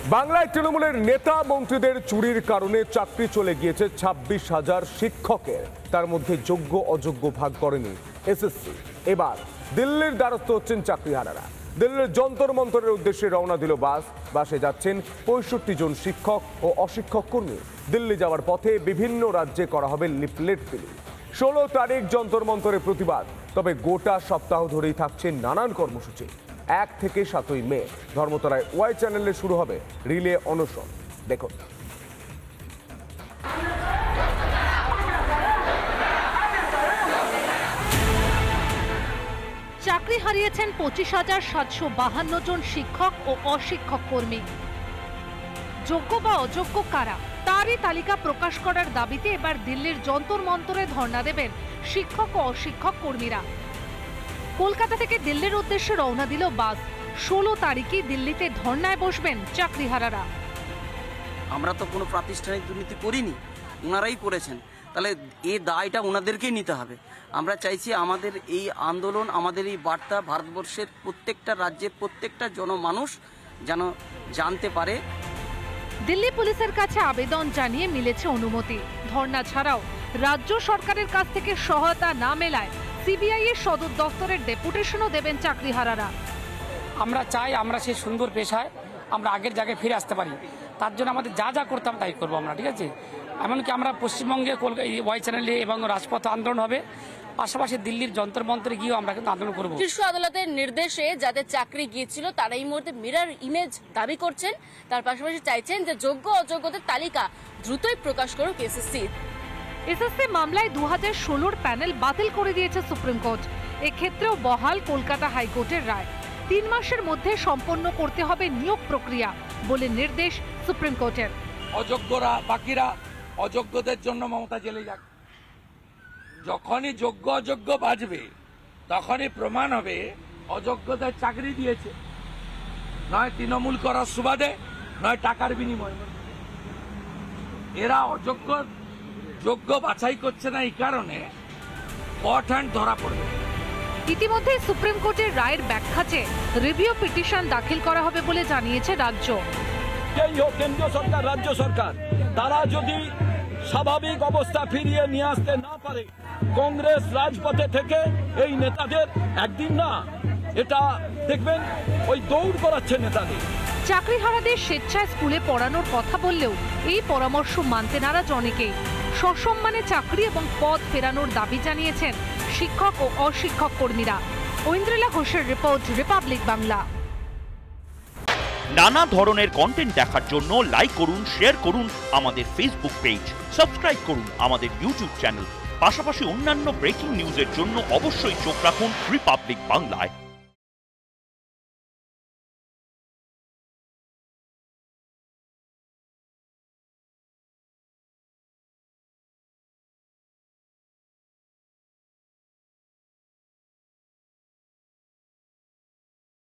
বাংলায় তৃণমূলের নেতা মন্ত্রীদের চুরির কারণে চাকরি চলে গিয়েছে 26,000 শিক্ষকের। তার মধ্যে যোগ্য অযোগ্য ভাগ করেনি এসএসসি। এবার দিল্লির দ্বারস্থ হচ্ছেন চাকরিহারারা। দিল্লির যন্তর মন্তরের উদ্দেশ্যে রওনা দিল বাসে যাচ্ছেন 65 জন শিক্ষক ও অশিক্ষক কর্মী। দিল্লি যাওয়ার পথে বিভিন্ন রাজ্যে করা হবে লিফলেট বিলি। 16 তারিখ যন্তর মন্তরের প্রতিবাদ, তবে গোটা সপ্তাহ ধরেই থাকছে নানান কর্মসূচি। 1 থেকে 7ই মে ধর্মতলায় ওয়াই চ্যানেলে শুরু হবে রিলে অনশন। দেখুন। চাকরি হারিয়েছেন 25,752 জন শিক্ষক ও অশিক্ষক কর্মী। যোগ্য বা অযোগ্য কারা, তারই তালিকা প্রকাশ করার দাবিতে এবার দিল্লির যন্তর মন্তরে ধর্ণা দেবেন শিক্ষক ও অশিক্ষক কর্মীরা। কলকাতা থেকে দিল্লির উদ্দেশ্যে রওনা দিল বাস। 16 তারিখে দিল্লিতে ধর্নায় বসবেন চাকরিহারারা। আমরা তো কোনো প্রাতিষ্ঠানিক দুর্নীতি করিনি, ওনারাই করেছেন, তাহলে এই দায়টা ওনাদেরকেই নিতে হবে। আমরা চাইছি আমাদের এই আন্দোলন, আমাদের এই বার্তা ভারতবর্ষের প্রত্যেকটা রাজ্যের প্রত্যেকটা জনমানুষ যেন জানতে পারে। দিল্লি পুলিশের কাছে আবেদন জানিয়ে মিলেছে অনুমতি। ধর্না ছাড়াও রাজ্য সরকারের কাছ থেকে সহায়তা না মেলায় সিবিআই এর সদর দফতরের ডেপুটেশনও দেবেন চাকরিহারারা। আমরা চাই আমরা সেই সুন্দর পেশায় আমরা আগের জায়গায় ফিরে আসতে পারি। তার জন্য আমাদের যা যা করতাম তাই করবো আমরা, ঠিক আছে? এমনকি আমরা পশ্চিমবঙ্গে ওয়াই চ্যানেলে এবং রাজপথ আন্দোলন হবে, পাশাপাশি দিল্লির যন্তর মন্তরে গিয়েও আমরা কিন্তু আন্দোলন করবো। শীর্ষ আদালতের নির্দেশে যাদের চাকরি গিয়েছিল তারা এই মুহূর্তে মিরর ইমেজ দাবি করছেন। তার পাশাপাশি চাইছেন যে যোগ্য অযোগ্যদের তালিকা দ্রুতই প্রকাশ করুক এসএসসি। এসএসসি মামলায় 2016 প্যানেল বাতিল করে দিয়েছে সুপ্রিম কোর্ট। এক্ষেত্রেও বহাল কলকাতা হাইকোর্টের রায়। 3 মাসের মধ্যে সম্পন্ন করতে হবে নিয়োগ প্রক্রিয়া বলে নির্দেশ সুপ্রিম কোর্টের। অযোগ্যরা বাকিরা অযোগ্যদের জন্য মমতা জেলে যাক। যখনই যোগ্য অযোগ্য বাজবে তখনই প্রমাণ হবে অযোগ্যদের চাকরি দিয়েছে, নয় তৃণমূল করার সুবাদে, নয় টাকার বিনিময়ে। এরা অযোগ্য যোগ্য বাছাই করছে না, এই কারণে কট হ্যান্ড ধরা পড়বে। ইতিমধ্যে সুপ্রিম কোর্টের রায়ের ব্যাখ্যা চেয়ে রিভিউ পিটিশন দাখিল করা হবে বলে জানিয়েছে রাজ্য। কেন্দ্রীয় সরকার, রাজ্য সরকার তারা যদি স্বাভাবিক অবস্থা ফিরিয়ে নিয়ে আসতে না পারে, কংগ্রেস রাজপথে থেকে এই নেতাদের একদিন না, এটা দেখবেন ওই দৌড় করাচ্ছে নেতাদের। চাকরিহারাদের স্বেচ্ছায় স্কুলে পড়ানোর কথা বললেও এই পরামর্শ মানতে নারাজ অনেকেই। সসম্মানে চাকরি এবং পদ ফেরানোর দাবি জানিয়েছেন শিক্ষক ও অশিক্ষক কর্মীরা। ঐন্দ্রিলা ঘোষের রিপোর্ট, রিপাবলিক বাংলা। নানা ধরনের কন্টেন্ট দেখার জন্য লাইক করুন, শেয়ার করুন আমাদের ফেসবুক পেজ, সাবস্ক্রাইব করুন আমাদের ইউটিউব চ্যানেল। পাশাপাশি অন্যান্য ব্রেকিং নিউজের জন্য অবশ্যই চোখ রাখুন রিপাবলিক বাংলায়।